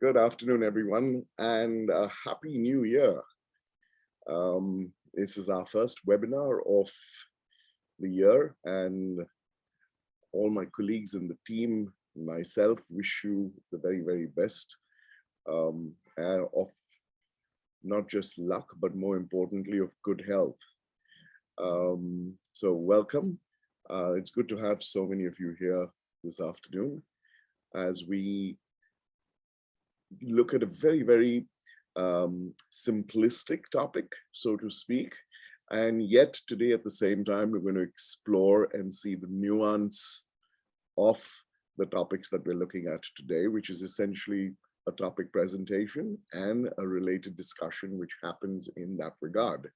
Good afternoon, everyone, and a happy new year. This is our first webinar of the year, and all my colleagues in the team, myself, wish you the very, very best of not just luck, but more importantly, of good health. So welcome. It's good to have so many of you here this afternoon as we look at a very, very simplistic topic, so to speak. And yet today at the same time, we're going to explore and see the nuance of the topics that we're looking at today, which is essentially a topic presentation and a related discussion which happens in that regard.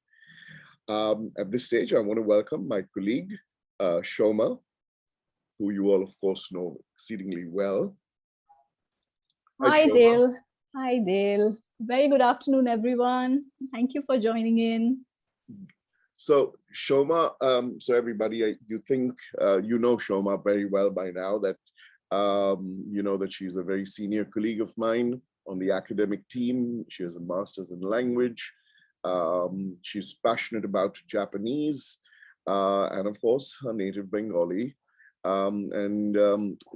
At this stage, I want to welcome my colleague, Shoma, who you all, of course, know exceedingly well. Hi, Dale. Hi, Dale. Very good afternoon, everyone. Thank you for joining in. So Shoma, so everybody, you think, you know Shoma very well by now, that you know that she's a very senior colleague of mine on the academic team. She has a master's in language. She's passionate about Japanese and of course her native Bengali.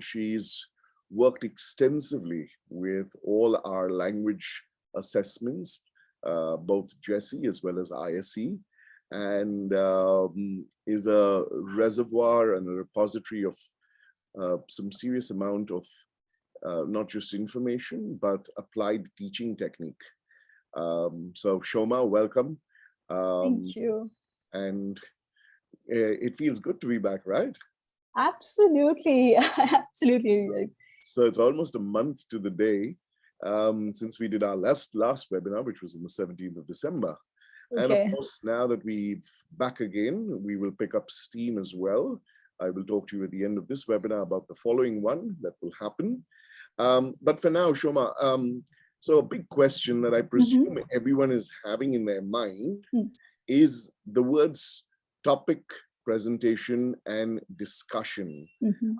She's worked extensively with all our language assessments, both GESE as well as ISE, and is a reservoir and a repository of some serious amount of not just information, but applied teaching technique. So Shoma, welcome. Thank you. And it feels good to be back, right? Absolutely, absolutely. So it's almost a month to the day since we did our last webinar, which was on the 17th of December. Okay. And of course, now that we're back again, we will pick up steam as well. I will talk to you at the end of this webinar about the following one that will happen. But for now, Shoma, so a big question that I presume everyone is having in their mind is the words topic, presentation, and discussion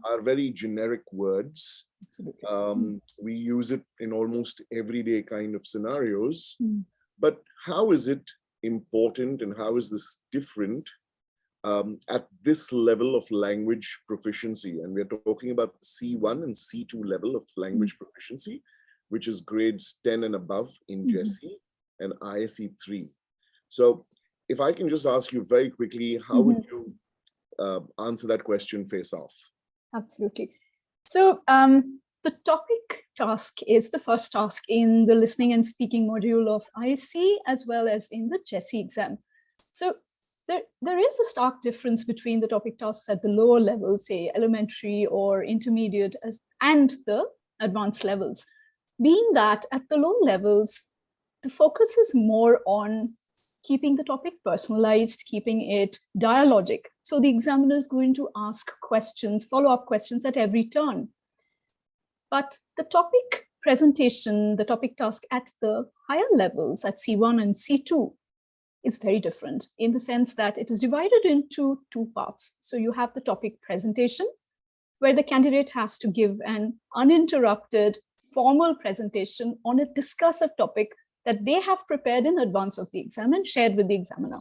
are very generic words. We use it in almost everyday kind of scenarios, but how is it important and how is this different at this level of language proficiency? And we're talking about the C1 and C2 level of language proficiency, which is grades 10 and above in GESE and ISE 3. So if I can just ask you very quickly, how would you answer that question face off? Absolutely. So the topic task is the first task in the listening and speaking module of ISE as well as in the GESE exam. So there is a stark difference between the topic tasks at the lower level, say elementary or intermediate, and the advanced levels. Being that at the low levels, the focus is more on keeping the topic personalized, keeping it dialogic. So the examiner is going to ask questions, follow-up questions at every turn. But the topic presentation, the topic task at the higher levels, at C1 and C2, is very different in the sense that it is divided into two parts. So you have the topic presentation, where the candidate has to give an uninterrupted formal presentation on a discursive topic that they have prepared in advance of the exam and shared with the examiner.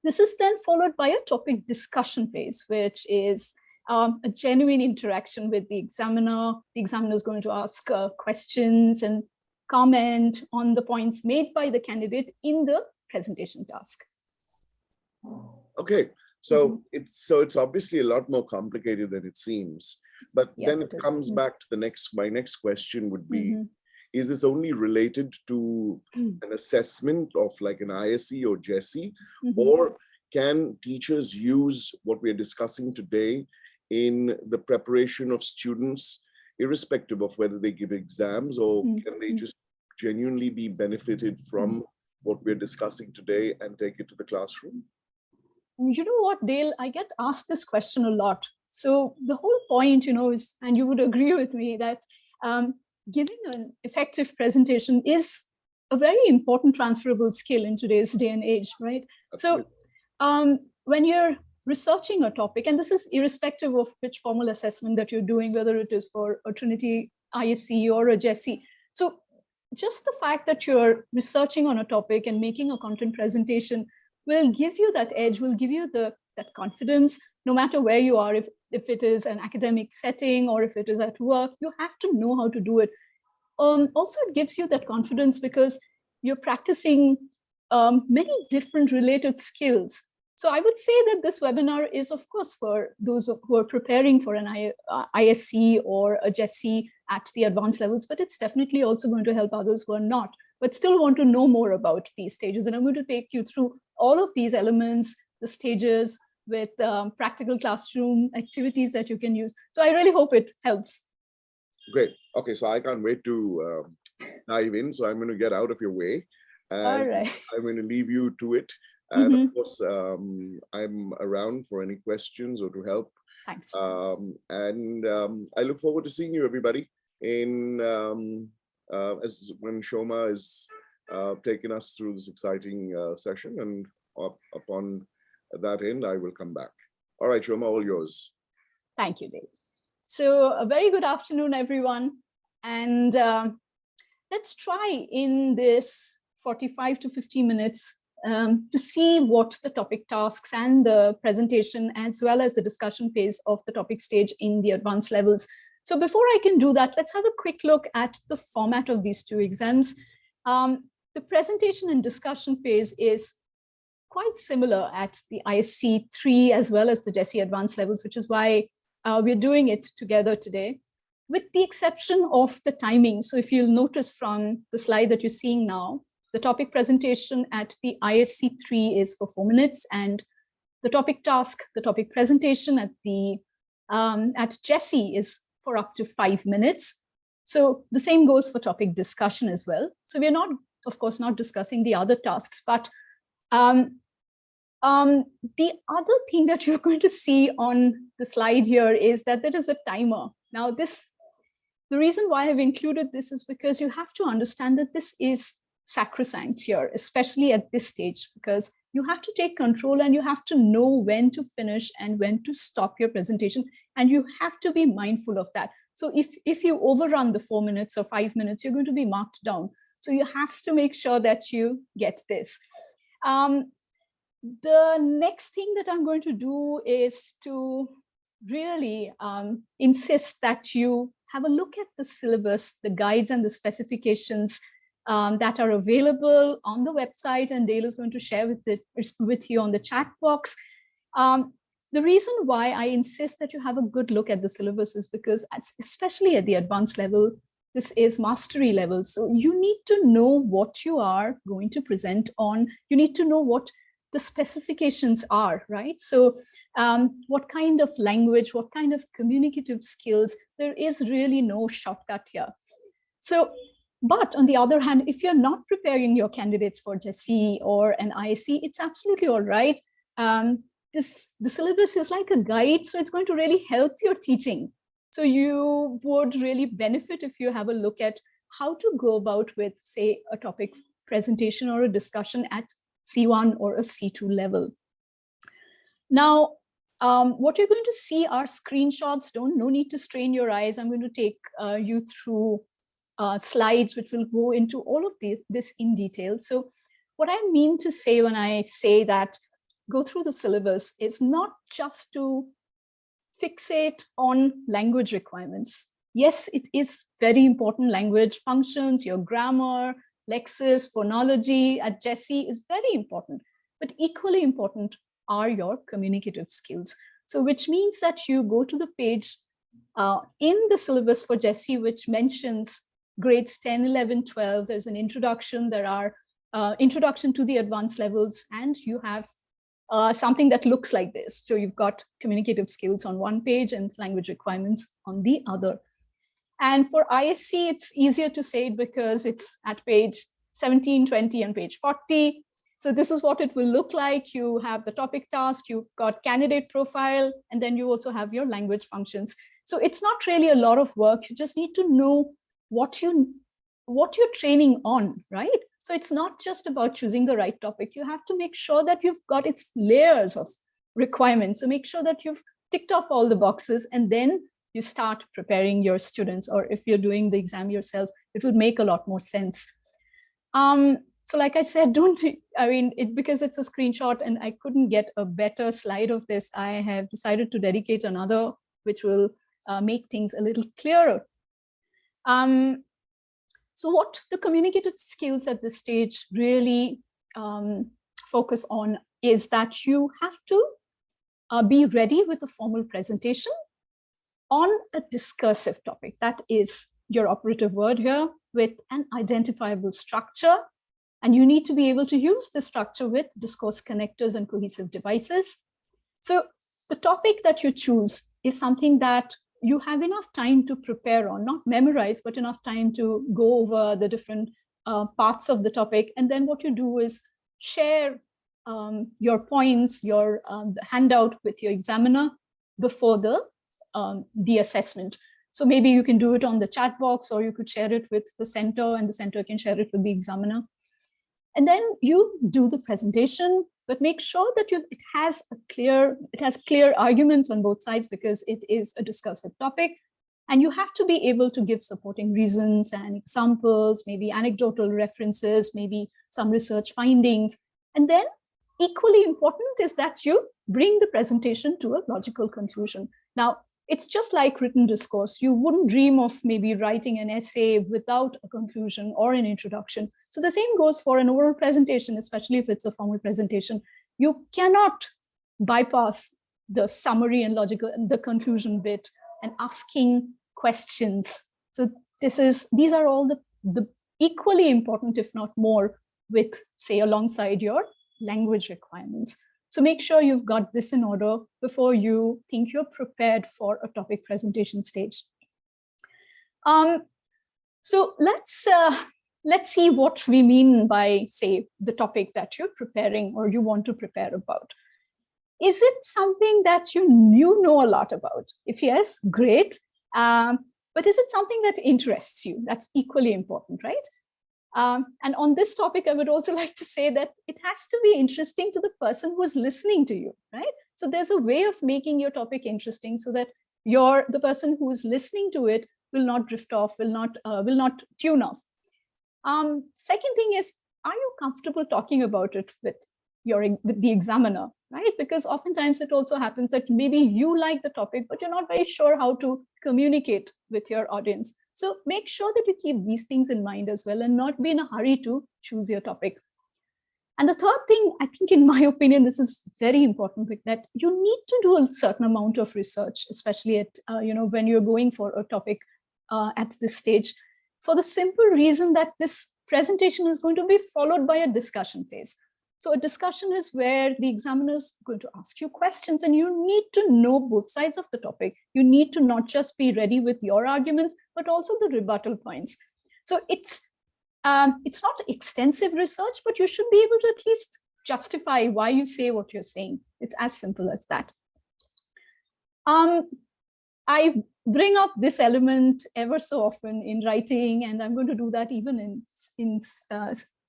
This is then followed by a topic discussion phase, which is a genuine interaction with the examiner. The examiner is going to ask questions and comment on the points made by the candidate in the presentation task. Okay, so it's obviously a lot more complicated than it seems. But yes, then it comes back to my next question would be, is this only related to an assessment of like an ISE or GESE, or can teachers use what we're discussing today in the preparation of students, irrespective of whether they give exams, or can they just genuinely be benefited from what we're discussing today and take it to the classroom? You know what, Dale, I get asked this question a lot. So the whole point, is, and you would agree with me, that giving an effective presentation is a very important transferable skill in today's day and age, right? Absolutely. So when you're researching a topic, and this is irrespective of which formal assessment that you're doing, whether it is for a Trinity ISE or a GESE. So just the fact that you're researching on a topic and making a content presentation will give you that edge, will give you that confidence, no matter where you are, if it is an academic setting or if it is at work, you have to know how to do it. Also, it gives you that confidence because you're practicing many different related skills. So I would say that this webinar is, of course, for those who are preparing for an ISC or a GESE at the advanced levels, but it's definitely also going to help others who are not, but still want to know more about these stages. And I'm going to take you through all of these elements, the stages, with practical classroom activities that you can use. So I really hope it helps. Great. Okay, so I can't wait to dive in. So I'm going to get out of your way. And all right. I'm going to leave you to it. And of course, I'm around for any questions or to help. Thanks. I look forward to seeing you, everybody, in as when Shoma is taking us through this exciting session. And upon that end, I will come back. All right, Shoma, all yours. Thank you, Dave. So a very good afternoon, everyone. And let's try in this 45 to 50 minutes to see what the topic tasks and the presentation, as well as the discussion phase of the topic stage in the advanced levels. So before I can do that, let's have a quick look at the format of these two exams. The presentation and discussion phase is quite similar at the ISC 3 as well as the GESE advanced levels, which is why we're doing it together today, with the exception of the timing. So if you'll notice from the slide that you're seeing now, the topic presentation at the ISC 3 is for 4 minutes, and the topic task, the topic presentation at the at GESE is for up to 5 minutes. So the same goes for topic discussion as well. So we're not, of course, not discussing the other tasks, but the other thing that you're going to see on the slide here is that there is a timer. Now, the reason why I've included this is because you have to understand that this is sacrosanct here, especially at this stage, because you have to take control and you have to know when to finish and when to stop your presentation. And you have to be mindful of that. So if you overrun the 4 minutes or 5 minutes, you're going to be marked down. So you have to make sure that you get this. The next thing that I'm going to do is to really insist that you have a look at the syllabus, the guides and the specifications that are available on the website, and Dale is going to share with you on the chat box. The reason why I insist that you have a good look at the syllabus is because, especially at the advanced level, this is mastery level. So you need to know what you are going to present on. You need to know what the specifications are, right? So what kind of language, what kind of communicative skills, there is really no shortcut here. So, but on the other hand, if you're not preparing your candidates for GESE or an ISC, it's absolutely all right. The syllabus is like a guide, so it's going to really help your teaching. So you would really benefit if you have a look at how to go about with, say, a topic presentation or a discussion at C1 or a C2 level. Now, what you're going to see are screenshots. No need to strain your eyes. I'm going to take you through slides which will go into all of this in detail. So what I mean to say when I say that go through the syllabus is not just to fixate on language requirements. Yes, it is very important. Language functions, your grammar, lexis, phonology at GESE is very important, but equally important are your communicative skills. So which means that you go to the page in the syllabus for GESE, which mentions grades 10, 11, 12. There's an introduction. There are introduction to the advanced levels, and you have something that looks like this. So you've got communicative skills on one page and language requirements on the other. And for ISC, it's easier to say it because it's at page 17, 20, and page 40. So this is what it will look like. You have the topic task, you've got candidate profile, and then you also have your language functions. So it's not really a lot of work. You just need to know what you're training on, right? So it's not just about choosing the right topic. You have to make sure that you've got its layers of requirements. So make sure that you've ticked off all the boxes, and then you start preparing your students, or if you're doing the exam yourself, it would make a lot more sense. So like I said, because it's a screenshot and I couldn't get a better slide of this, I have decided to dedicate another, which will make things a little clearer. So what the communicative skills at this stage really focus on is that you have to be ready with a formal presentation on a discursive topic. That is your operative word here, with an identifiable structure. And you need to be able to use the structure with discourse connectors and cohesive devices. So the topic that you choose is something that you have enough time to prepare on, not memorize, but enough time to go over the different parts of the topic. And then what you do is share your points, your handout with your examiner before the assessment. So maybe you can do it on the chat box, or you could share it with the center, and the center can share it with the examiner. And then you do the presentation, but make sure that it has clear arguments on both sides, because it is a discursive topic. And you have to be able to give supporting reasons and examples, maybe anecdotal references, maybe some research findings. And then equally important is that you bring the presentation to a logical conclusion. Now, it's just like written discourse. You wouldn't dream of maybe writing an essay without a conclusion or an introduction. So the same goes for an oral presentation, especially if it's a formal presentation. You cannot bypass the summary and logical and the conclusion bit and asking questions. So these are all the equally important, if not more, with, say, alongside your language requirements. So make sure you've got this in order before you think you're prepared for a topic presentation stage. So let's see what we mean by, say, the topic that you're preparing or you want to prepare about. Is it something that you know a lot about? If yes, great. But is it something that interests you? That's equally important, right? And on this topic, I would also like to say that it has to be interesting to the person who is listening to you, right? So there's a way of making your topic interesting so that the person who is listening to it will not drift off, will not tune off. Second thing is, are you comfortable talking about it with the examiner, right? Because oftentimes it also happens that maybe you like the topic, but you're not very sure how to communicate with your audience. So make sure that you keep these things in mind as well and not be in a hurry to choose your topic. And the third thing, I think, in my opinion, this is very important, that you need to do a certain amount of research, especially at, when you're going for a topic at this stage, for the simple reason that this presentation is going to be followed by a discussion phase. So a discussion is where the examiner is going to ask you questions, and you need to know both sides of the topic. You need to not just be ready with your arguments, but also the rebuttal points. So it's not extensive research, but you should be able to at least justify why you say what you're saying. It's as simple as that. I bring up this element ever so often in writing, and I'm going to do that even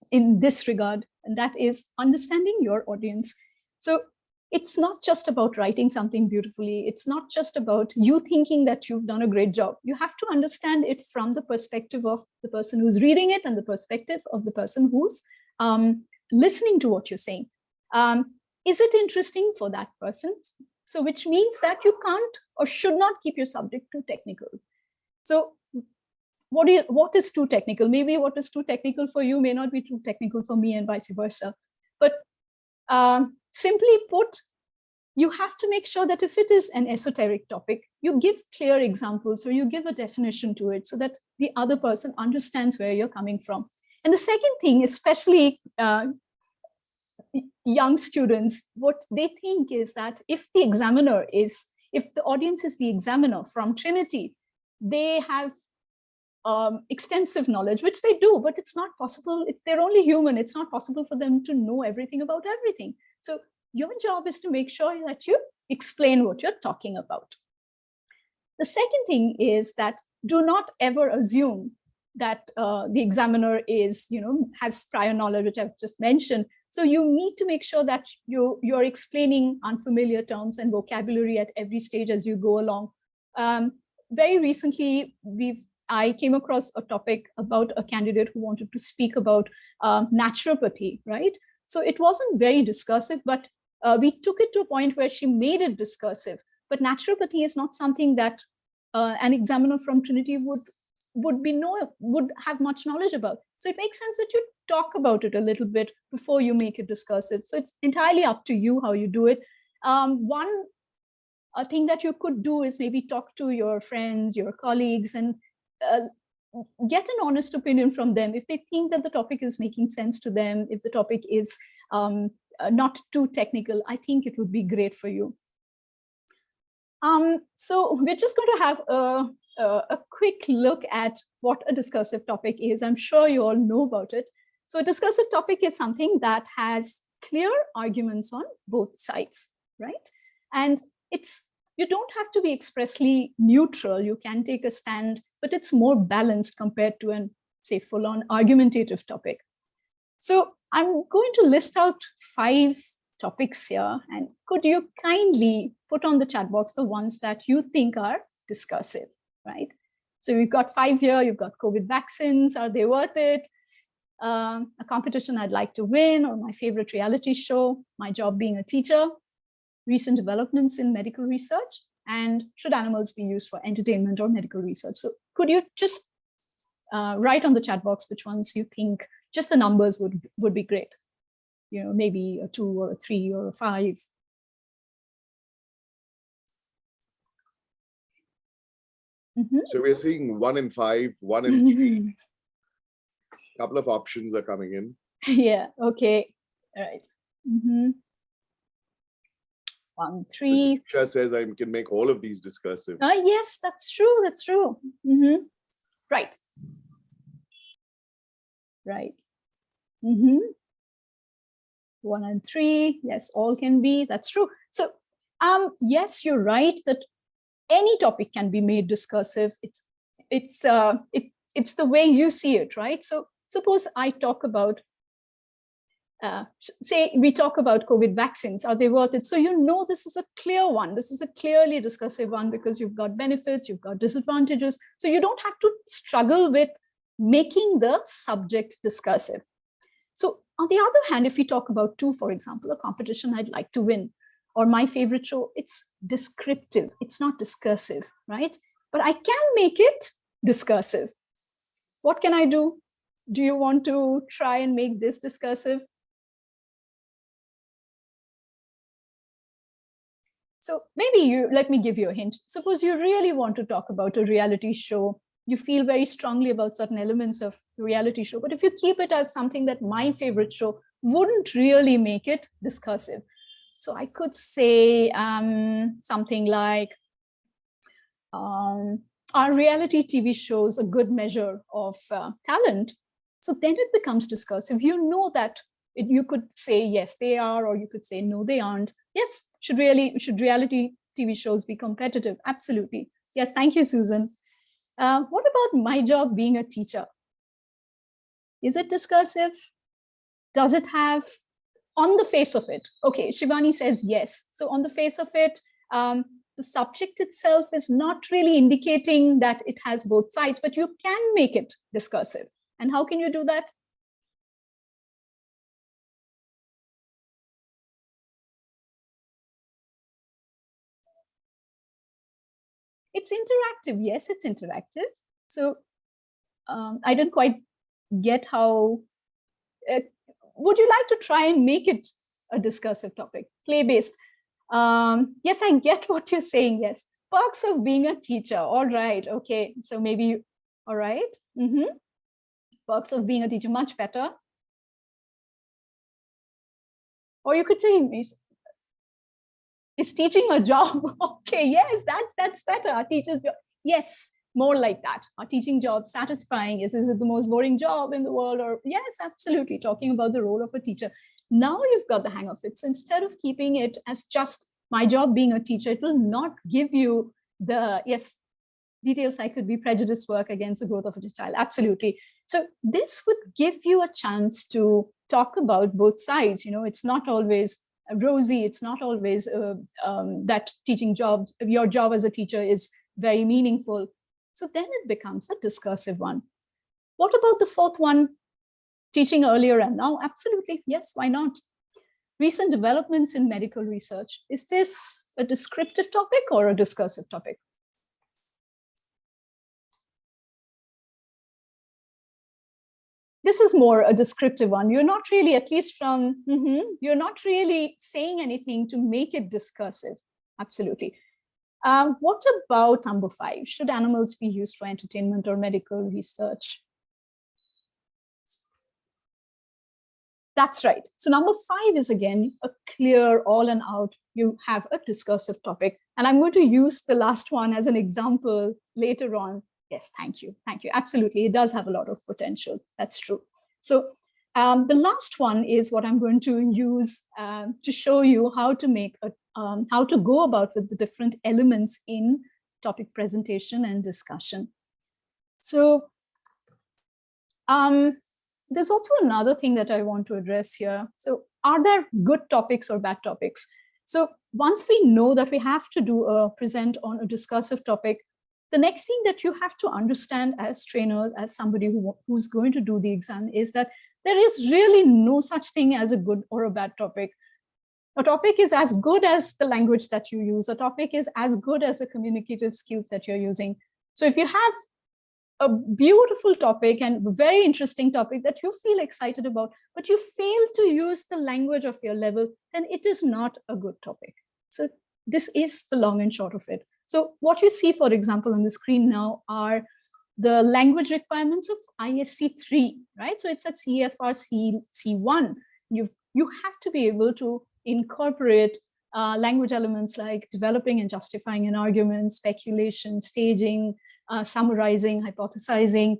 in this regard, and that is understanding your audience. So it's not just about writing something beautifully. It's not just about you thinking that you've done a great job. You have to understand it from the perspective of the person who's reading it and the perspective of the person who's listening to what you're saying. Is it interesting for that person? So which means that you can't or should not keep your subject too technical. So what is too technical? Maybe what is too technical for you may not be too technical for me, and vice versa. But simply put, you have to make sure that if it is an esoteric topic, you give clear examples or you give a definition to it so that the other person understands where you're coming from. And the second thing, especially young students, what they think is that if the audience is the examiner from Trinity, they have extensive knowledge, which they do, but it's not possible. They're only human. It's not possible for them to know everything about everything. So your job is to make sure that you explain what you're talking about. The second thing is that do not ever assume that the examiner has prior knowledge, which I've just mentioned. So you need to make sure that you're explaining unfamiliar terms and vocabulary at every stage as you go along. very recently, I came across a topic about a candidate who wanted to speak about naturopathy, right? So it wasn't very discursive, but we took it to a point where she made it discursive. But naturopathy is not something that an examiner from Trinity would have much knowledge about. So it makes sense that you talk about it a little bit before you make it discursive. So it's entirely up to you how you do it. One thing that you could do is maybe talk to your friends, your colleagues, and get an honest opinion from them. If they think that the topic is making sense to them, if the topic is not too technical, I think it would be great for you. So we're just going to have a quick look at what a discursive topic is. I'm sure you all know about it. So a discursive topic is something that has clear arguments on both sides, right? And you don't have to be expressly neutral. You can take a stand, but it's more balanced compared to an, say, full-on argumentative topic. So I'm going to list out 5 topics here, and could you kindly put on the chat box the ones that you think are discursive, right? So we've got 5 here. You've got COVID vaccines. Are they worth it? A competition I'd like to win, or my favorite reality show, my job being a teacher, recent developments in medical research, and should animals be used for entertainment or medical research? So could you just write on the chat box which ones you think, just the numbers would be great. You know, maybe a 2 or a 3 or a 5. So we're seeing 1 in 5, 1 in 3. A couple of options are coming in. Yeah, okay. All right. 1, 3. Tisha says I can make all of these discursive. Yes, that's true. That's true. Right. Right. 1 and 3. Yes, all can be. That's true. So, yes, you're right that any topic can be made discursive. It's the way you see it, right? So, suppose I talk about, say we talk about COVID vaccines. Are they worth it? So you know this is a clear one. This is a clearly discursive one because you've got benefits, you've got disadvantages. So you don't have to struggle with making the subject discursive. So on the other hand, if we talk about 2, for example, a competition I'd like to win, or my favorite show, it's descriptive. It's not discursive, right? But I can make it discursive. What can I do? Do you want to try and make this discursive? So maybe let me give you a hint. Suppose you really want to talk about a reality show. You feel very strongly about certain elements of the reality show, but if you keep it as something that my favorite show wouldn't really make it discursive. So I could say something like, are reality TV shows a good measure of talent? So then it becomes discursive. You know that you could say, yes, they are, or you could say, no, they aren't. Yes, should reality TV shows be competitive? Absolutely. Yes, thank you, Susan. What about my job being a teacher? Is it discursive? Does it have, on the face of it? Okay, Shivani says yes. So on the face of it, the subject itself is not really indicating that it has both sides, but you can make it discursive. And how can you do that? It's interactive. Yes, it's interactive. So I didn't quite get how, would you like to try and make it a discursive topic, play-based? Yes, I get what you're saying. Yes, perks of being a teacher. All right. Okay. So maybe, all right. Perks of being a teacher, much better. Or you could say, is teaching a job? Okay, yes, that's better. Our teacher's job. Yes, more like that. Our teaching job satisfying? Is it the most boring job in the world? Or yes, absolutely. Talking about the role of a teacher. Now you've got the hang of it. So instead of keeping it as just my job being a teacher, it will not give you the, yes, details I could be prejudice work against the growth of a child. Absolutely. So this would give you a chance to talk about both sides. You know, it's not always rosy. It's not always that teaching jobs, your job as a teacher is very meaningful. So then it becomes a discursive one. What about the fourth one, teaching earlier and now? Absolutely, yes, why not? Recent developments in medical research. Is this a descriptive topic or a discursive topic? This is more a descriptive one. You're not really, at least from, you're not really saying anything to make it discursive. Absolutely. What about number 5? Should animals be used for entertainment or medical research? That's right. So number 5 is again a clear all and out. You have a discursive topic. And I'm going to use the last one as an example later on. Yes, thank you. Thank you. Absolutely. It does have a lot of potential. That's true. So the last one is what I'm going to use to show you how to make how to go about with the different elements in topic presentation and discussion. So there's also another thing that I want to address here. So are there good topics or bad topics? So once we know that we have to do a present on a discursive topic, the next thing that you have to understand as trainers, as somebody who's going to do the exam, is that there is really no such thing as a good or a bad topic. A topic is as good as the language that you use. A topic is as good as the communicative skills that you're using. So if you have a beautiful topic and very interesting topic that you feel excited about, but you fail to use the language of your level, then it is not a good topic. So this is the long and short of it. So what you see, for example, on the screen now are the language requirements of ISC 3, right? So it's at CEFR C1. You have to be able to incorporate language elements like developing and justifying an argument, speculation, staging, summarizing, hypothesizing.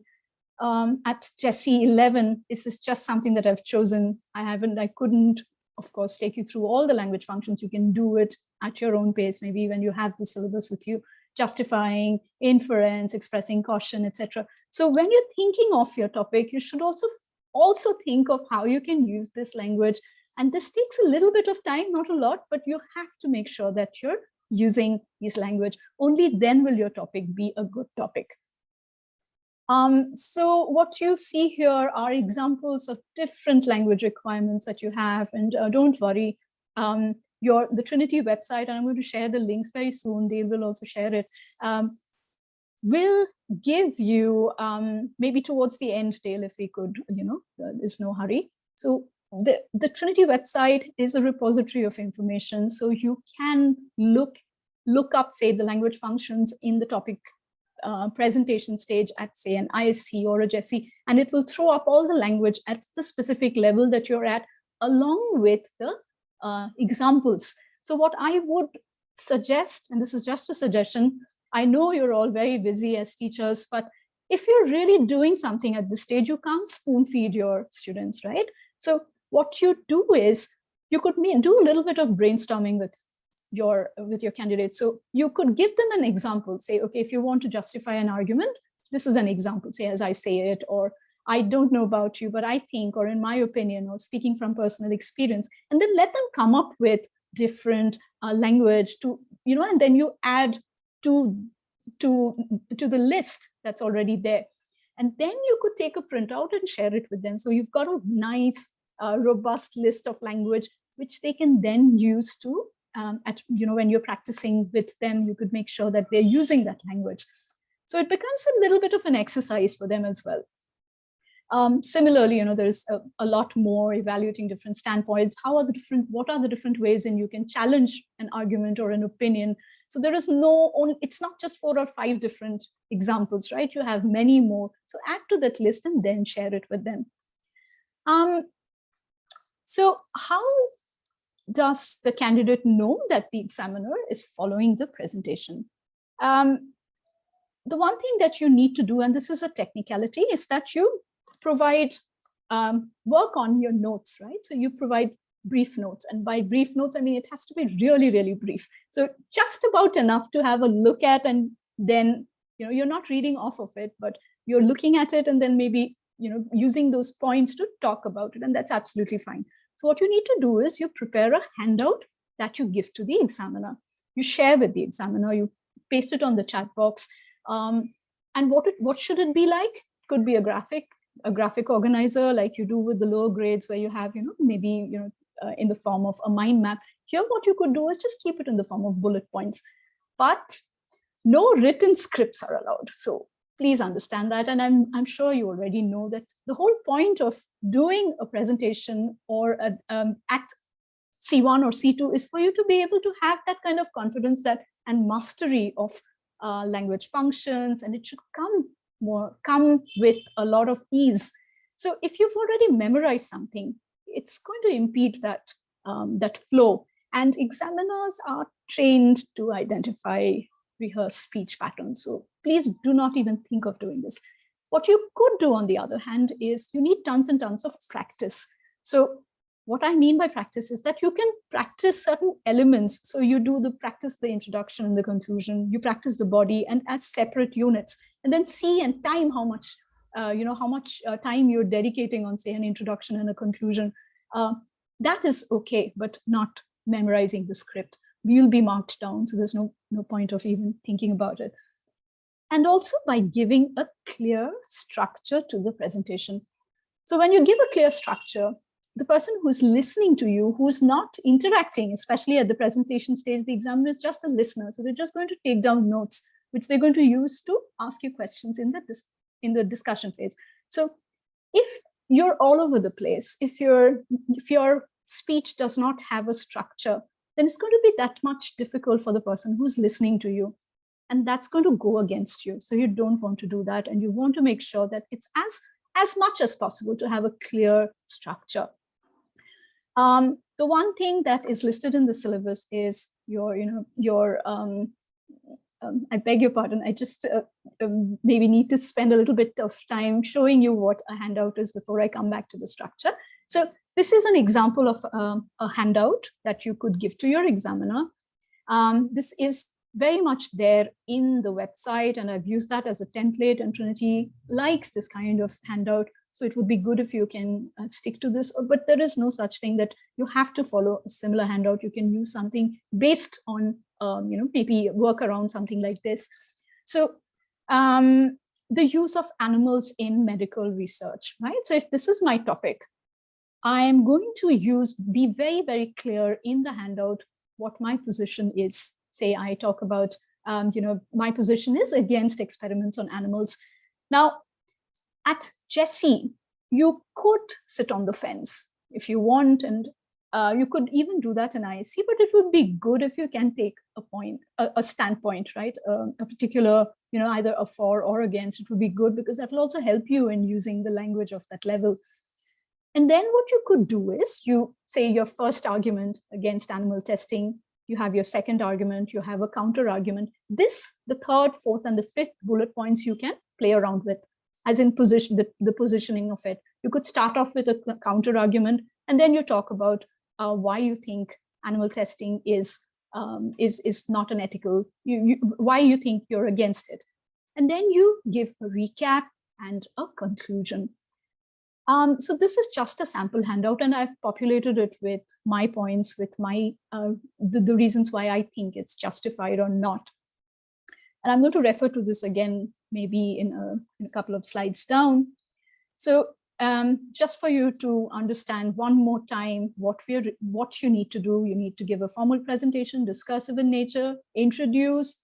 At GESE 11, this is just something that I've chosen. I couldn't, of course, take you through all the language functions. You can do it at your own pace, maybe when you have the syllabus with you, justifying, inference, expressing caution, etc. So when you're thinking of your topic, you should also think of how you can use this language. And this takes a little bit of time, not a lot, but you have to make sure that you're using this language. Only then will your topic be a good topic. So what you see here are examples of different language requirements that you have. And don't worry, the Trinity website, and I'm going to share the links very soon, Dale will also share it, will give you, maybe towards the end, Dale, if we could, there's no hurry. So the Trinity website is a repository of information. So you can look up, say, the language functions in the topic presentation stage at, say, an ISC or a GESE, and it will throw up all the language at the specific level that you're at, along with the examples. So what I would suggest, and this is just a suggestion, I know you're all very busy as teachers, but if you're really doing something at this stage, you can't spoon feed your students, right? So what you do is you could do a little bit of brainstorming with your candidates. So you could give them an example, say, okay, if you want to justify an argument, this is an example, say, as I say it, or I don't know about you, but I think, or in my opinion, or speaking from personal experience, and then let them come up with different language to, and then you add to the list that's already there. And then you could take a printout and share it with them. So you've got a nice, robust list of language, which they can then use to, when you're practicing with them, you could make sure that they're using that language. So it becomes a little bit of an exercise for them as well. Similarly, there's a lot more evaluating different standpoints. What are the different ways in you can challenge an argument or an opinion? So there is it's not just 4 or 5 different examples, right? You have many more. So add to that list and then share it with them. So how does the candidate know that the examiner is following the presentation? The one thing that you need to do, and this is a technicality, is that you provide work on your notes, right? So you provide brief notes, and by brief notes, I mean, it has to be really, really brief. So just about enough to have a look at, and then, you're not reading off of it, but you're looking at it and then maybe, using those points to talk about it, and that's absolutely fine. So what you need to do is you prepare a handout that you give to the examiner. You share with the examiner, you paste it on the chat box. And what should it be like? Could be a graphic organizer like you do with the lower grades, where you have, maybe, in the form of a mind map. Here, what you could do is just keep it in the form of bullet points, but no written scripts are allowed. So please understand that. And I'm sure you already know that the whole point of doing a presentation or at C1 or C2 is for you to be able to have that kind of confidence and mastery of language functions, and it should come with a lot of ease. So if you've already memorized something, it's going to impede that flow. And examiners are trained to identify rehearsed speech patterns. So please do not even think of doing this. What you could do, on the other hand, is you need tons and tons of practice. So what I mean by practice is that you can practice certain elements. So you practice the introduction and the conclusion, you practice the body and as separate units, and then see and time how much time you're dedicating on, say, an introduction and a conclusion. That is okay, but not memorizing the script. You'll be marked down, so there's no point of even thinking about it. And also by giving a clear structure to the presentation. So when you give a clear structure, the person who's listening to you, who's not interacting, especially at the presentation stage, the examiner is just a listener. So they're just going to take down notes, which they're going to use to ask you questions in the discussion phase. So if you're all over the place, if your speech does not have a structure, then it's going to be that much difficult for the person who's listening to you. And that's going to go against you. So you don't want to do that. And you want to make sure that it's as much as possible to have a clear structure. The one thing that is listed in the syllabus is I beg your pardon, I just maybe need to spend a little bit of time showing you what a handout is before I come back to the structure. So this is an example of a handout that you could give to your examiner. This is very much there in the website, and I've used that as a template, and Trinity likes this kind of handout. So it would be good if you can stick to this, but there is no such thing that you have to follow a similar handout. You can use something based on, maybe work around something like this. So the use of animals in medical research, right? So if this is my topic, I'm going to be very, very clear in the handout what my position is. Say I talk about, my position is against experiments on animals. Now, at GESE, you could sit on the fence if you want, and you could even do that in ISC, but it would be good if you can take a standpoint, right? A particular, either a for or against. It would be good because that will also help you in using the language of that level. And then what you could do is you say your first argument against animal testing, you have your second argument, you have a counter argument. This, the third, fourth, and the fifth bullet points you can play around with, as in the positioning of it. You could start off with a counter argument, and then you talk about why you think animal testing is not an ethical, why you think you're against it. And then you give a recap and a conclusion. So this is just a sample handout, and I've populated it with my points, with my the reasons why I think it's justified or not. And I'm going to refer to this again, maybe in a couple of slides down. So just for you to understand one more time what you need to do, you need to give a formal presentation, discursive in nature, introduce,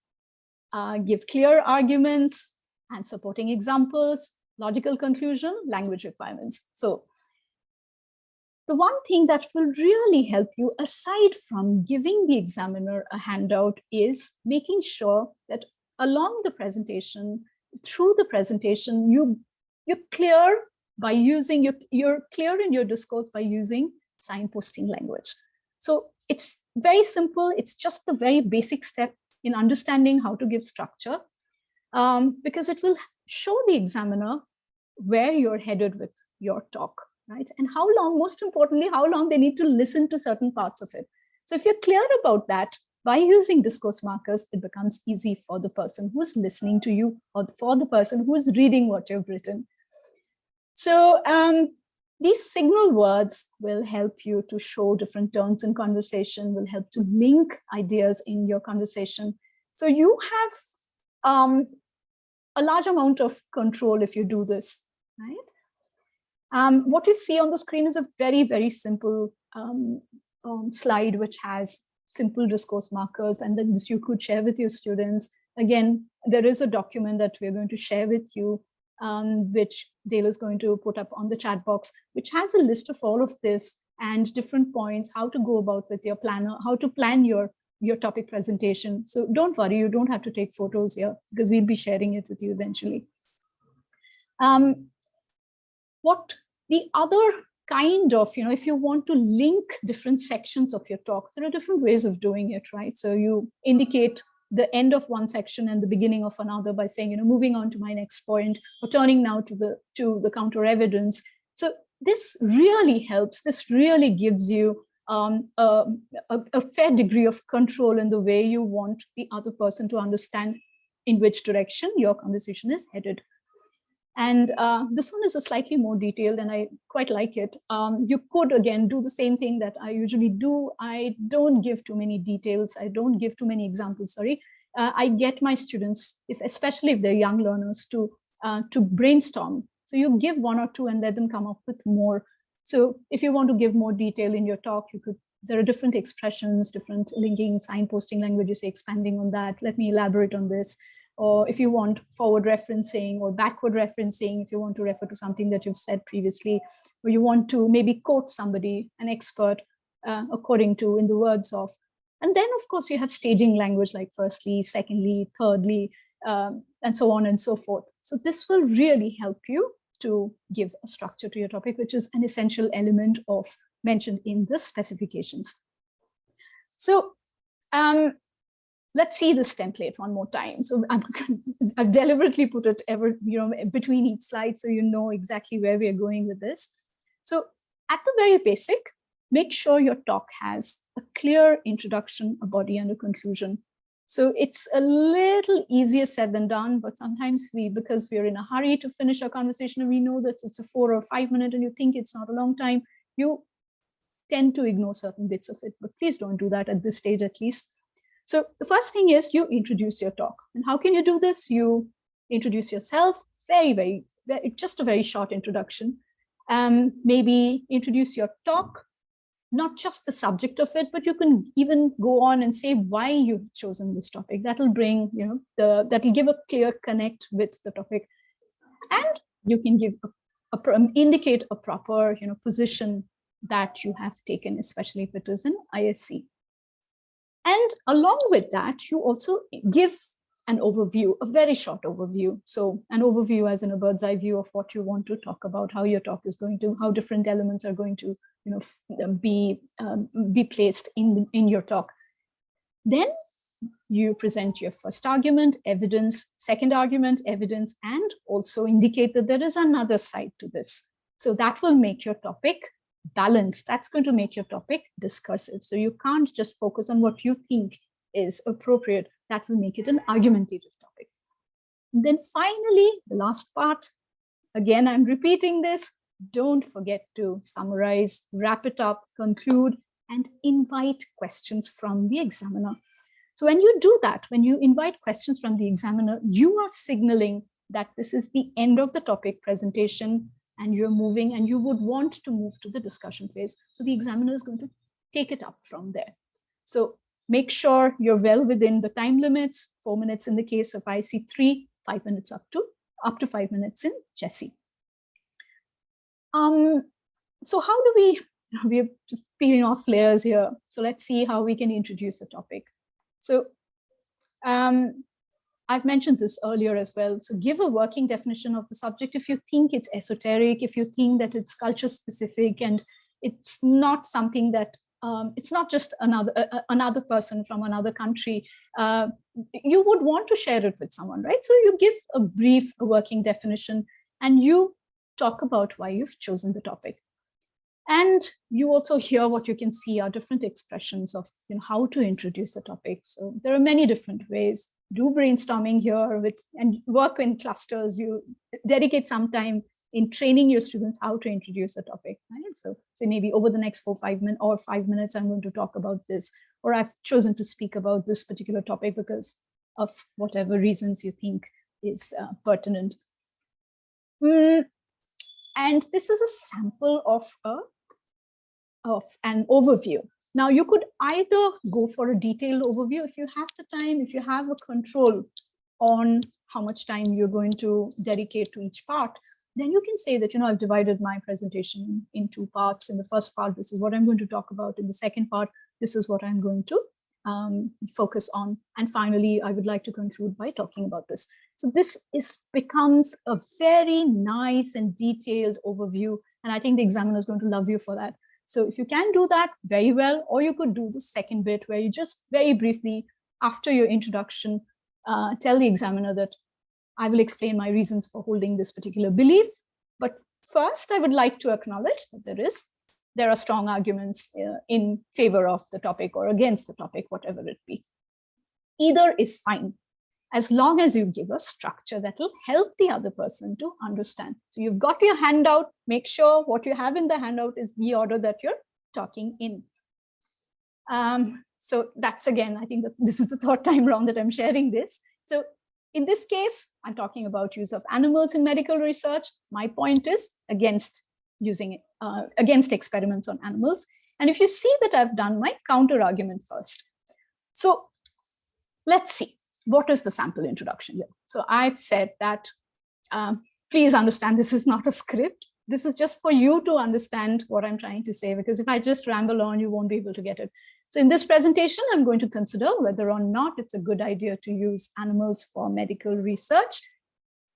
give clear arguments and supporting examples, logical conclusion, language requirements. So the one thing that will really help you, aside from giving the examiner a handout, is making sure that along the presentation, through the presentation, you're clear by using, you're clear in your discourse by using signposting language. So it's very simple. It's just the very basic step in understanding how to give structure, because it will show the examiner where you're headed with your talk, right? And how long, most importantly, how long they need to listen to certain parts of it. So if you're clear about that, by using discourse markers, it becomes easy for the person who's listening to you or for the person who is reading what you've written. So these signal words will help you to show different turns in conversation, will help to link ideas in your conversation. So you have a large amount of control if you do this, right? What you see on the screen is a very, very simple slide, which has simple discourse markers, and then this you could share with your students. Again, there is a document that we're going to share with you, which Dale is going to put up on the chat box, which has a list of all of this and different points, how to go about with your planner, how to plan your topic presentation. So don't worry, you don't have to take photos here because we'll be sharing it with you eventually. What the other kind of, if you want to link different sections of your talk, there are different ways of doing it, right? So you indicate the end of one section and the beginning of another by saying, moving on to my next point, or turning now to the counter evidence. So this really helps. This really gives you a fair degree of control in the way you want the other person to understand in which direction your conversation is headed. And this one is a slightly more detailed, and I quite like it. You could, again, do the same thing that I usually do. I don't give too many details. I don't give too many examples, sorry. I get my students, especially if they're young learners, to brainstorm. So you give one or two and let them come up with more. So if you want to give more detail in your talk, there are different expressions, different linking, signposting languages, expanding on that. Let me elaborate on this. Or if you want forward referencing or backward referencing, if you want to refer to something that you've said previously, or you want to maybe quote somebody, an expert, according to, in the words of. And then, of course, you have staging language like firstly, secondly, thirdly, and so on and so forth. So this will really help you to give a structure to your topic, which is an essential element of mentioned in the specifications. So let's see this template one more time. So I've deliberately put it between each slide so you know exactly where we are going with this. So at the very basic, make sure your talk has a clear introduction, a body, and a conclusion. So it's a little easier said than done, but sometimes because we're in a hurry to finish our conversation and we know that it's a 4 or 5 minute and you think it's not a long time, you tend to ignore certain bits of it, but please don't do that at this stage at least. So the first thing is you introduce your talk. And how can you do this? You introduce yourself, very, just a very short introduction. Maybe introduce your talk, not just the subject of it, but you can even go on and say why you've chosen this topic. That'll bring, that'll give a clear connect with the topic. And you can give indicate a proper, position that you have taken, especially if it is an ISC. And along with that, you also give an overview, a very short overview. So an overview as in a bird's eye view of what you want to talk about, how your talk is going to, how different elements are going to, be placed in your talk. Then you present your first argument, evidence, second argument, evidence, and also indicate that there is another side to this. So that will make your topic balanced. That's going to make your topic discursive. So you can't just focus on what you think is appropriate. That will make it an argumentative topic. And then finally, the last part, again, I'm repeating this, don't forget to summarize, wrap it up, conclude, and invite questions from the examiner. So when you do that, when you invite questions from the examiner, you are signaling that this is the end of the topic presentation and you're moving and you would want to move to the discussion phase. So the examiner is going to take it up from there. So make sure you're well within the time limits, 4 minutes in the case of IC3, 5 minutes up to 5 minutes in GESE. So how do we're just peeling off layers here. So let's see how we can introduce a topic. So I've mentioned this earlier as well. So give a working definition of the subject if you think it's esoteric, if you think that it's culture specific and it's not something that, it's not just another person from another country. You would want to share it with someone, right? So you give a brief working definition and you talk about why you've chosen the topic. And you also hear what you can see are different expressions of how to introduce a topic. So there are many different ways. Do brainstorming here and work in clusters. You dedicate some time in training your students how to introduce a topic. Right? So say maybe over the next 5 minutes, I'm going to talk about this, or I've chosen to speak about this particular topic because of whatever reasons you think is pertinent. And this is a sample of an overview. Now, you could either go for a detailed overview if you have the time, if you have a control on how much time you're going to dedicate to each part, then you can say that, I've divided my presentation in 2 parts. In the first part, this is what I'm going to talk about. In the second part, this is what I'm going to focus on. And finally, I would like to conclude by talking about this. So this becomes a very nice and detailed overview. And I think the examiner is going to love you for that. So if you can do that, very well, or you could do the second bit where you just very briefly, after your introduction, tell the examiner that I will explain my reasons for holding this particular belief. But first, I would like to acknowledge that there are strong arguments in favor of the topic or against the topic, whatever it be. Either is fine, as long as you give a structure that will help the other person to understand. So you've got your handout, make sure what you have in the handout is the order that you're talking in. So that's, again, I think that this is the 3rd time around that I'm sharing this. So in this case, I'm talking about use of animals in medical research. My point is against using it, against experiments on animals. And if you see that I've done my counter argument first. So let's see, what is the sample introduction here? So I've said that, please understand, this is not a script. This is just for you to understand what I'm trying to say, because if I just ramble on, you won't be able to get it. So in this presentation, I'm going to consider whether or not it's a good idea to use animals for medical research.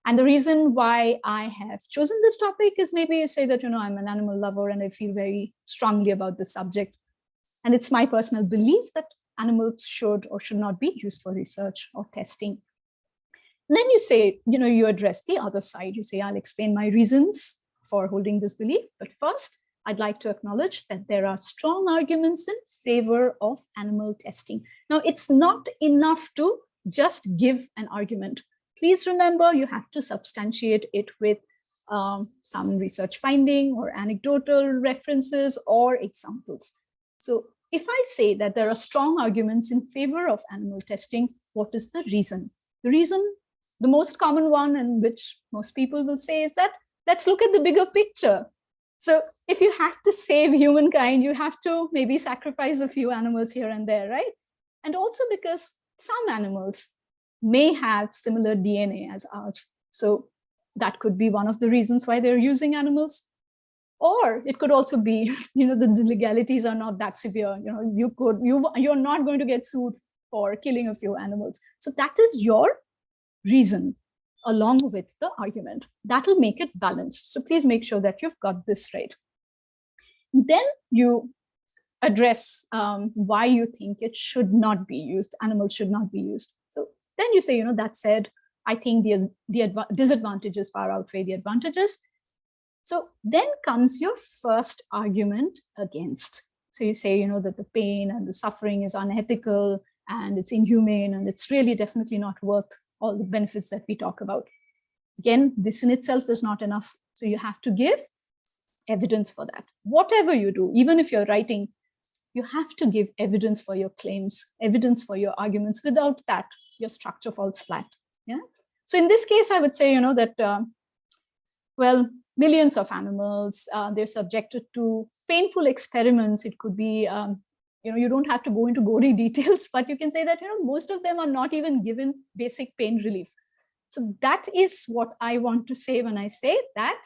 And the reason why I have chosen this topic is maybe you say that, I'm an animal lover and I feel very strongly about this subject. And it's my personal belief that animals should or should not be used for research or testing. And then you say, you address the other side. You say, I'll explain my reasons for holding this belief. But first, I'd like to acknowledge that there are strong arguments in favor of animal testing. Now, it's not enough to just give an argument. Please remember, you have to substantiate it with some research finding or anecdotal references or examples. So if I say that there are strong arguments in favor of animal testing, what is the reason? The reason, the most common one, and which most people will say, is that let's look at the bigger picture. So if you have to save humankind, you have to maybe sacrifice a few animals here and there, right? And also because some animals may have similar DNA as ours. So that could be one of the reasons why they're using animals. Or it could also be, the legalities are not that severe. You're not going to get sued for killing a few animals. So that is your reason along with the argument. That will make it balanced. So please make sure that you've got this right. Then you address why you think it should not be used, animals should not be used. So then you say, that said, I think the disadvantages far outweigh the advantages. So then comes your first argument against. So you say, that the pain and the suffering is unethical and it's inhumane and it's really definitely not worth all the benefits that we talk about. Again, this in itself is not enough. So you have to give evidence for that. Whatever you do, even if you're writing, you have to give evidence for your claims, evidence for your arguments. Without that, your structure falls flat. Yeah. So in this case, I would say, that, millions of animals, they're subjected to painful experiments. It could be, you don't have to go into gory details, but you can say that, most of them are not even given basic pain relief. So that is what I want to say when I say that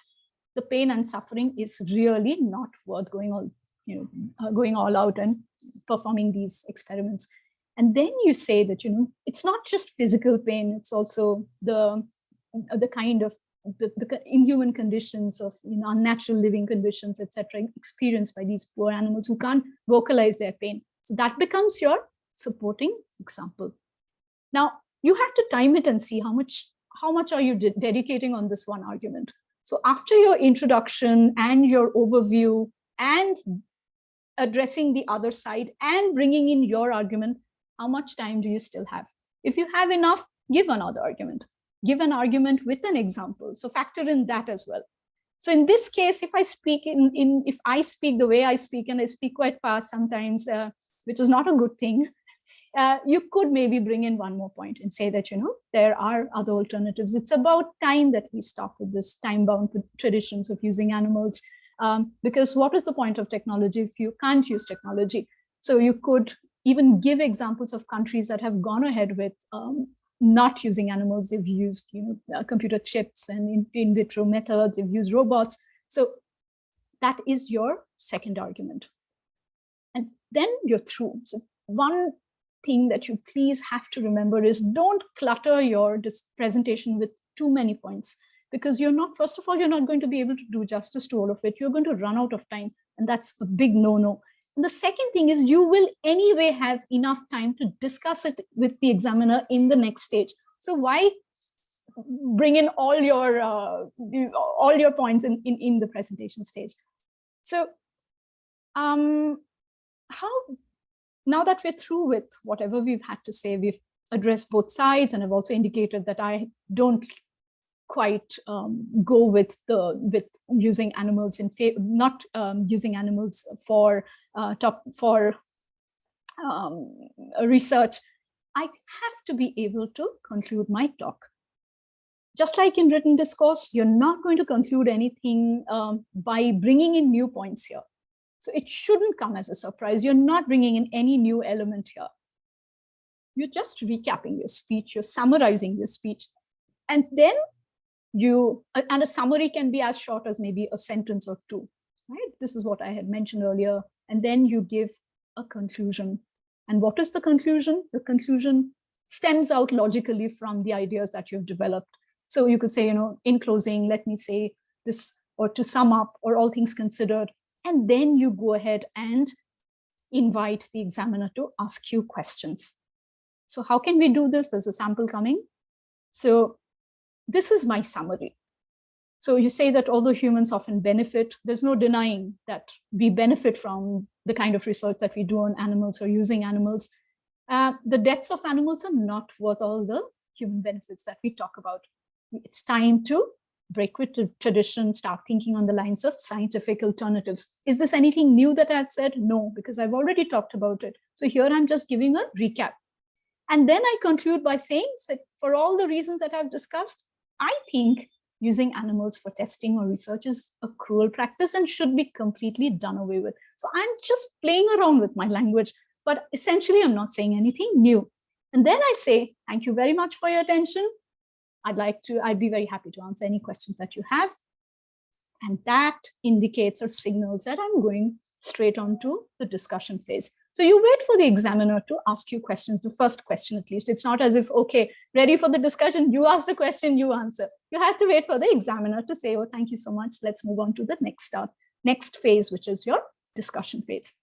the pain and suffering is really not worth going all out and performing these experiments. And then you say that, it's not just physical pain, it's also the kind of the inhuman conditions of unnatural living conditions, etc., experienced by these poor animals who can't vocalize their pain. So that becomes your supporting example. Now you have to time it and see how much are you dedicating on this one argument. So after your introduction and your overview and addressing the other side and bringing in your argument, how much time do you still have? If you have enough, give another argument. Give an argument with an example. So factor in that as well. So in this case, if I speak if I speak the way I speak, and I speak quite fast sometimes, which is not a good thing, you could maybe bring in one more point and say that, there are other alternatives. It's about time that we stop with this time-bound traditions of using animals, because what is the point of technology if you can't use technology? So you could even give examples of countries that have gone ahead with not using animals. They've used, computer chips and in vitro methods. They've used robots. So that is your second argument. And then you're through. So one thing that you please have to remember is don't clutter your presentation with too many points, because first of all, you're not going to be able to do justice to all of it. You're going to run out of time, and that's a big no-no. And the second thing is you will anyway have enough time to discuss it with the examiner in the next stage. So why bring in all your points in the presentation stage? So now that we're through with whatever we've had to say, we've addressed both sides, and I've also indicated that I don't quite go with using animals not using animals for research. I have to be able to conclude my talk. Just like in written discourse, you're not going to conclude anything by bringing in new points here. So it shouldn't come as a surprise. You're not bringing in any new element here. You're just recapping your speech. You're summarizing your speech. And then and a summary can be as short as maybe a sentence or two, right? This is what I had mentioned earlier. And then you give a conclusion. And what is the conclusion? The conclusion stems out logically from the ideas that you've developed. So you could say, in closing, let me say this, or to sum up, or all things considered. And then you go ahead and invite the examiner to ask you questions. So how can we do this? There's a sample coming. So this is my summary. So you say that although humans often benefit, there's no denying that we benefit from the kind of research that we do on animals or using animals. The deaths of animals are not worth all the human benefits that we talk about. It's time to break with tradition, start thinking on the lines of scientific alternatives. Is this anything new that I've said? No, because I've already talked about it. So here I'm just giving a recap. And then I conclude by saying that for all the reasons that I've discussed, I think using animals for testing or research is a cruel practice and should be completely done away with. So I'm just playing around with my language, but essentially I'm not saying anything new. And then I say, thank you very much for your attention. I'd be very happy to answer any questions that you have. And that indicates or signals that I'm going straight on to the discussion phase. So you wait for the examiner to ask you questions, the first question at least. It's not as if, okay, ready for the discussion, you ask the question, you answer. You have to wait for the examiner to say, oh, thank you so much. Let's move on to the next phase, which is your discussion phase.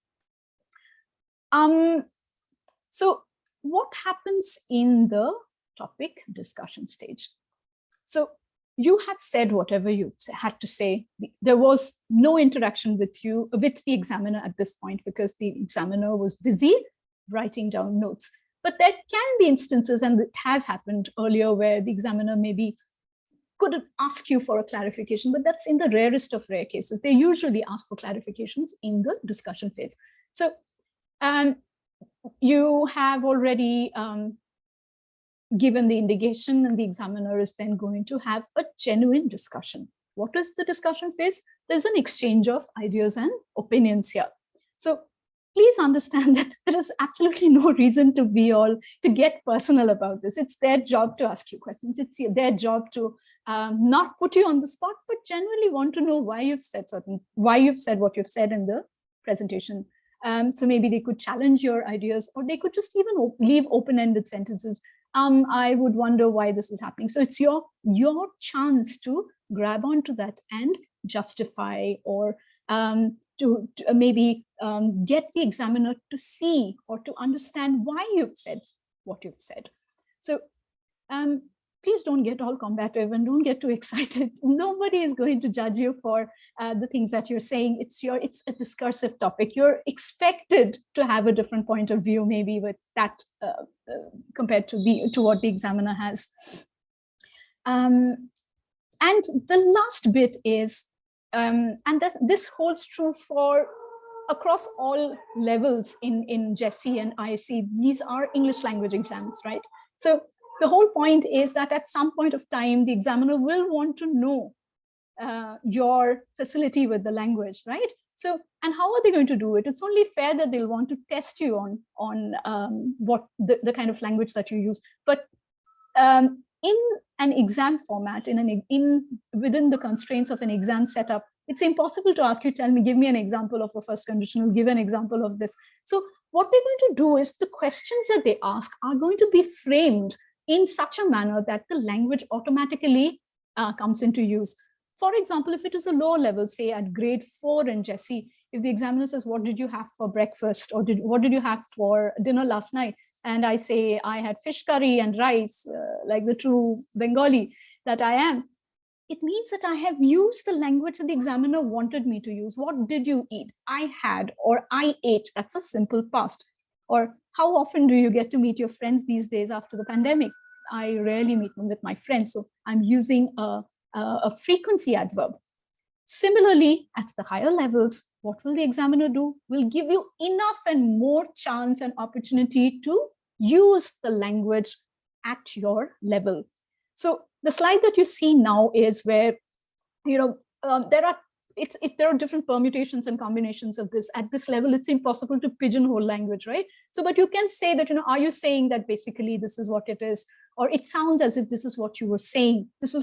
So what happens in the topic discussion stage? So you have said whatever you had to say. There was no interaction with the examiner at this point, because the examiner was busy writing down notes. But there can be instances, and it has happened earlier, where the examiner maybe could ask you for a clarification, but that's in the rarest of rare cases. They usually ask for clarifications in the discussion phase. So you have already given the indication, and the examiner is then going to have a genuine discussion. What is the discussion phase? There's an exchange of ideas and opinions here. So please understand that there is absolutely no reason to get personal about this. It's their job to ask you questions. It's their job to not put you on the spot, but generally want to know why you've said what you've said in the presentation. So maybe they could challenge your ideas, or they could just even leave open-ended sentences. I would wonder why this is happening. So it's your chance to grab onto that and justify, or to maybe get the examiner to see or to understand why you've said what you've said. So please don't get all combative and don't get too excited. Nobody is going to judge you for the things that you're saying. It's a discursive topic. You're expected to have a different point of view, maybe with that compared to what the examiner has. And the last bit is, and this holds true for across all levels in GESE and ISE, these are English language exams, right? So the whole point is that at some point of time, the examiner will want to know your facility with the language, right? So, and how are they going to do it? It's only fair that they'll want to test you on what the kind of language that you use. But in an exam format, within the constraints of an exam setup, it's impossible to ask you, give me an example of a first conditional, give an example of this. So what they're going to do is the questions that they ask are going to be framed in such a manner that the language automatically comes into use. For example, if it is a lower level, say at grade 4 in GESE, if the examiner says, what did you have for breakfast, or what did you have for dinner last night? And I say, I had fish curry and rice, like the true Bengali that I am. It means that I have used the language that the examiner wanted me to use. What did you eat? I had, or I ate. That's a simple past. Or how often do you get to meet your friends these days after the pandemic? I rarely meet them with my friends. So I'm using a frequency adverb. Similarly, at the higher levels, what will the examiner do? Will give you enough and more chance and opportunity to use the language at your level. So the slide that you see now is where, there are different permutations and combinations of this. At this level, it's impossible to pigeonhole language, right? So, but you can say that, are you saying that basically this is what it is, or it sounds as if this is what you were saying. So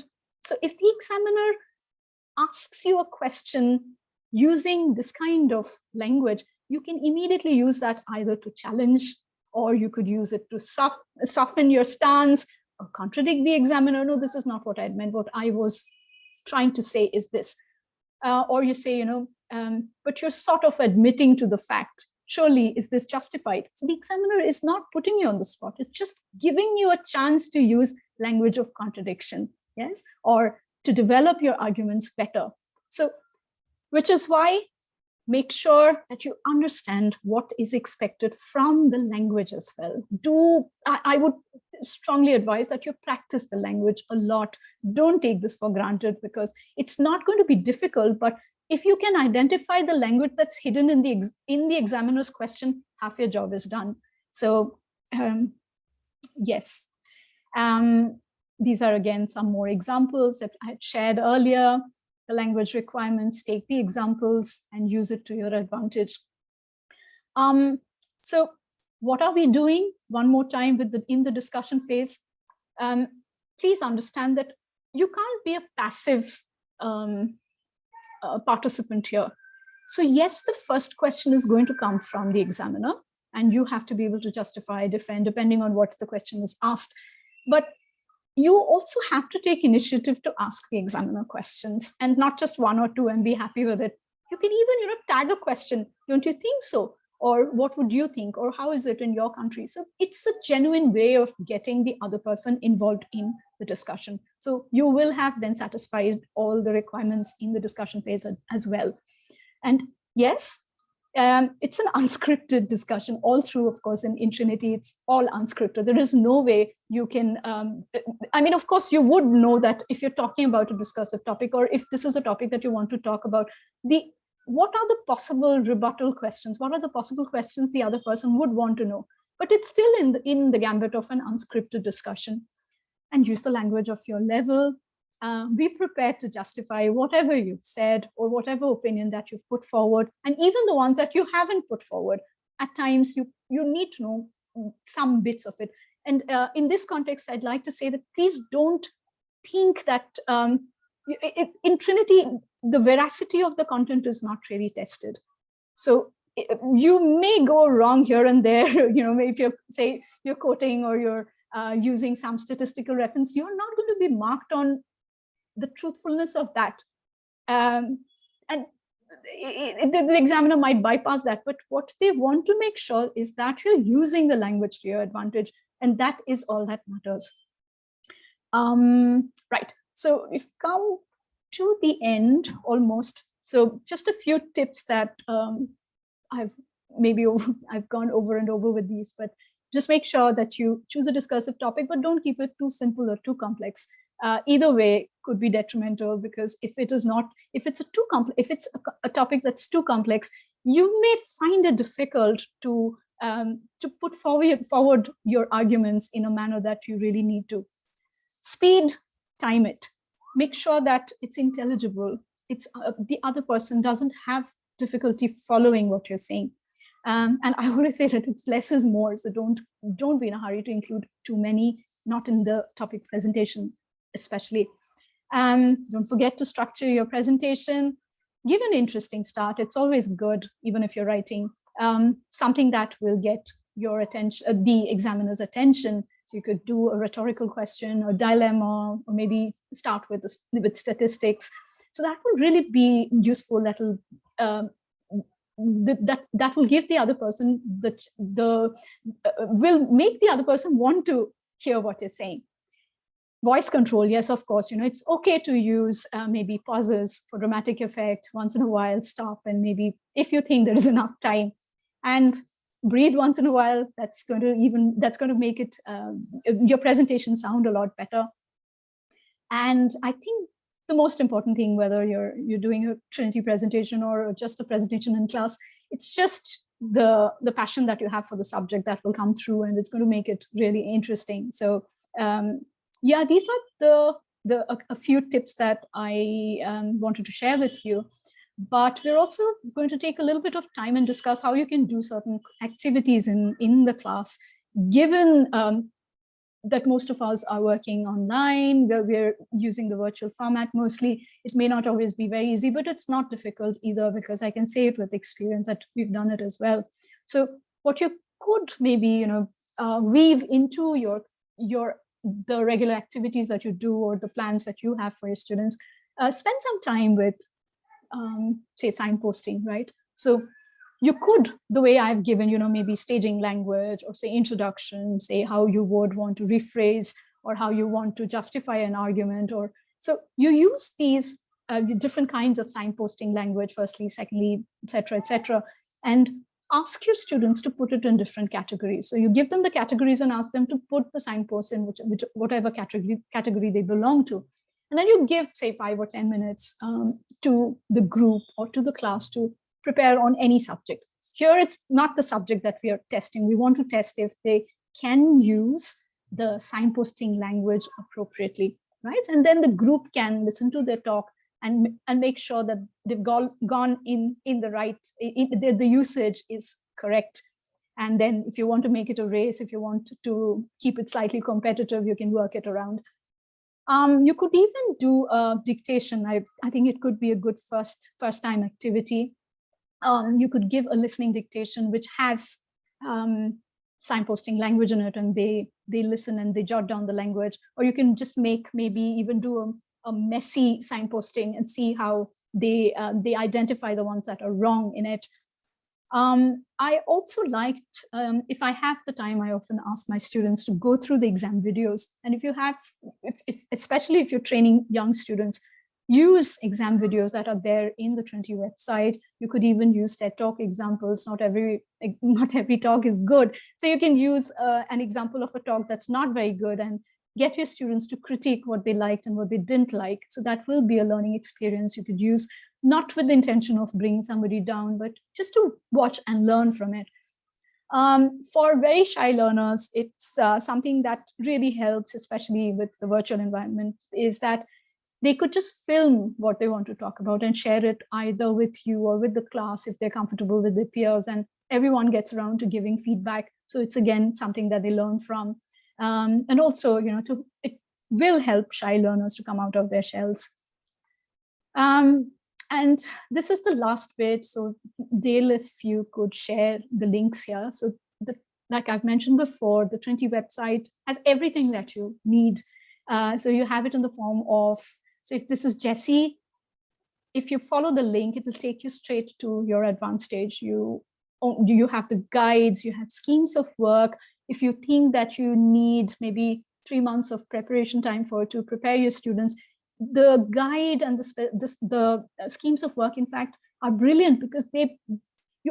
if the examiner asks you a question using this kind of language, you can immediately use that either to challenge, or you could use it to soften your stance or contradict the examiner. No, this is not what I meant. What I was trying to say is this. Or you say, but you're sort of admitting to the fact. Surely, is this justified? So the examiner is not putting you on the spot. It's just giving you a chance to use language of contradiction, yes, or to develop your arguments better. So, which is why make sure that you understand what is expected from the language as well. I would strongly advise that you practice the language a lot. Don't take this for granted, because it's not going to be difficult, but if you can identify the language that's hidden in the examiner's question, half your job is done. So yes. These are again some more examples that I had shared earlier. The language requirements, take the examples and use it to your advantage. So what are we doing? One more time in the discussion phase. Please understand that you can't be a passive participant here. So yes, the first question is going to come from the examiner, and you have to be able to justify, defend, depending on what the question is asked. But you also have to take initiative to ask the examiner questions, and not just one or two and be happy with it. You can even, tag a question. Don't you think so? Or what would you think? Or how is it in your country? So it's a genuine way of getting the other person involved in the discussion. So you will have then satisfied all the requirements in the discussion phase as well. And yes, it's an unscripted discussion all through, of course, in Trinity, it's all unscripted. There is no way you can, of course, you would know that if you're talking about a discursive topic, or if this is a topic that you want to talk about, what are the possible rebuttal questions? What are the possible questions the other person would want to know? But it's still in the gambit of an unscripted discussion. And use the language of your level. Be prepared to justify whatever you've said or whatever opinion that you've put forward, and even the ones that you haven't put forward. At times, you need to know some bits of it. And in this context, I'd like to say that please don't think that in Trinity, the veracity of the content is not really tested. So you may go wrong here and there, if you're quoting or you're using some statistical reference, you're not going to be marked on the truthfulness of that. And the examiner might bypass that, but what they want to make sure is that you're using the language to your advantage, and that is all that matters. Right, so we've come to the end almost. So just a few tips that I've gone over and over with these, but just make sure that you choose a discursive topic, but don't keep it too simple or too complex. Either way could be detrimental, because if it's a topic that's too complex, you may find it difficult to put forward your arguments in a manner that you really need to. Speed, time it. Make sure that it's intelligible. It's the other person doesn't have difficulty following what you're saying. And I always say that it's less is more. So don't be in a hurry to include too many, not in the topic presentation, especially. Don't forget to structure your presentation. Give an interesting start. It's always good, even if you're writing something that will get your attention, the examiner's attention. So you could do a rhetorical question or dilemma, or maybe start with statistics. So that will really be useful. That'll that will give the other person will make the other person want to hear what you're saying. Voice control, yes, of course, it's okay to use maybe pauses for dramatic effect once in a while, stop, and maybe if you think there is enough time, and breathe once in a while. That's going to make it your presentation sound a lot better. And I think the most important thing, whether you're doing a Trinity presentation or just a presentation in class, it's just the passion that you have for the subject that will come through, and it's going to make it really interesting. So yeah, these are a few tips that I wanted to share with you. But we're also going to take a little bit of time and discuss how you can do certain activities in the class, given that most of us are working online, we're using the virtual format mostly. It may not always be very easy, but it's not difficult either, because I can say it with experience that we've done it as well. So what you could maybe weave into the regular activities that you do, or the plans that you have for your students, spend some time with say signposting, right? So you could, the way I've given, maybe staging language, or say introduction, say how you would want to rephrase, or how you want to justify an argument, or so you use these different kinds of signposting language, firstly, secondly, etc., and ask your students to put it in different categories. So you give them the categories and ask them to put the signposts in whatever category they belong to. And then you give, say, 5 or 10 minutes to the group or to the class to prepare on any subject. Here, it's not the subject that we are testing. We want to test if they can use the signposting language appropriately, right? And then the group can listen to their talk and make sure that they've gone in the right, the usage is correct. And then if you want to make it a race, if you want to keep it slightly competitive, you can work it around. You could even do a dictation. I think it could be a good first time activity. You could give a listening dictation which has signposting language in it, and they listen and they jot down the language. Or you can just maybe even do a messy signposting and see how they identify the ones that are wrong in it. I also liked, if I have the time, I often ask my students to go through the exam videos. And if you have, especially if you're training young students, use exam videos that are there in the Trinity website. You could even use TED Talk examples. Not every talk is good. So you can use an example of a talk that's not very good and get your students to critique what they liked and what they didn't like. So that will be a learning experience you could use, not with the intention of bringing somebody down, but just to watch and learn from it. For very shy learners, it's something that really helps, especially with the virtual environment, is that they could just film what they want to talk about and share it either with you or with the class if they're comfortable with their peers, and everyone gets around to giving feedback. So it's again something that they learn from. And also, it will help shy learners to come out of their shells. And this is the last bit. So Dale, if you could share the links here. So like I've mentioned before, the Trinity website has everything that you need. So you have it in the form of, so if this is GESE, if you follow the link, it will take you straight to your advanced stage. You have the guides, you have schemes of work. If you think that you need maybe 3 months of preparation time to prepare your students, the guide and the schemes of work, in fact, are brilliant, because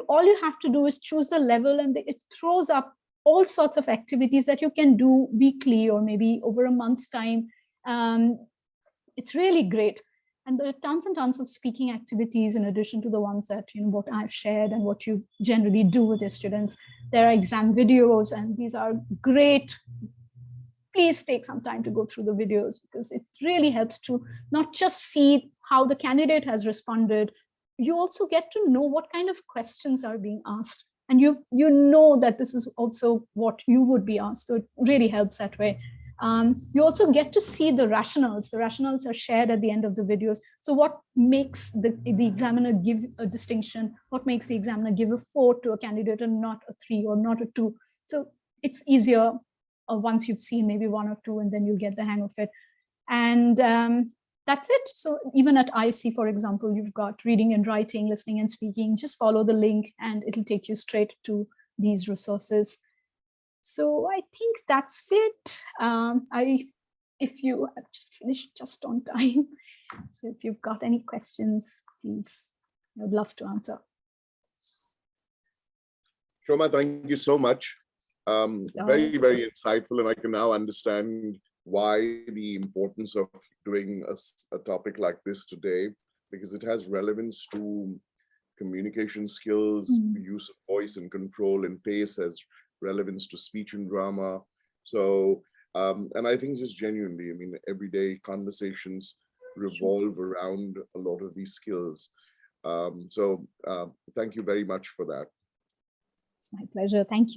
all you have to do is choose the level, and it throws up all sorts of activities that you can do weekly or maybe over a month's time. It's really great. And there are tons and tons of speaking activities in addition to the ones that, what I've shared and what you generally do with your students. There are exam videos, and these are great. Please take some time to go through the videos, because it really helps to not just see how the candidate has responded. You also get to know what kind of questions are being asked. And you know that this is also what you would be asked. So it really helps that way. You also get to see the rationales. The rationales are shared at the end of the videos. So what makes the examiner give a distinction? What makes the examiner give a 4 to a candidate and not a 3 or not a 2? So it's easier once you've seen maybe 1 or 2, and then you get the hang of it. And that's it. So even at IC, for example, you've got reading and writing, listening and speaking. Just follow the link and it'll take you straight to these resources. So I think that's it. If you have just finished just on time. So if you've got any questions, please, I'd love to answer. Shoma, thank you so much. Very, very insightful, and I can now understand why the importance of doing a topic like this today, because it has relevance to communication skills, use of voice and control, and pace has relevance to speech and drama. So, and I think just genuinely, I mean, everyday conversations revolve around a lot of these skills. So thank you very much for that. It's my pleasure. Thank you.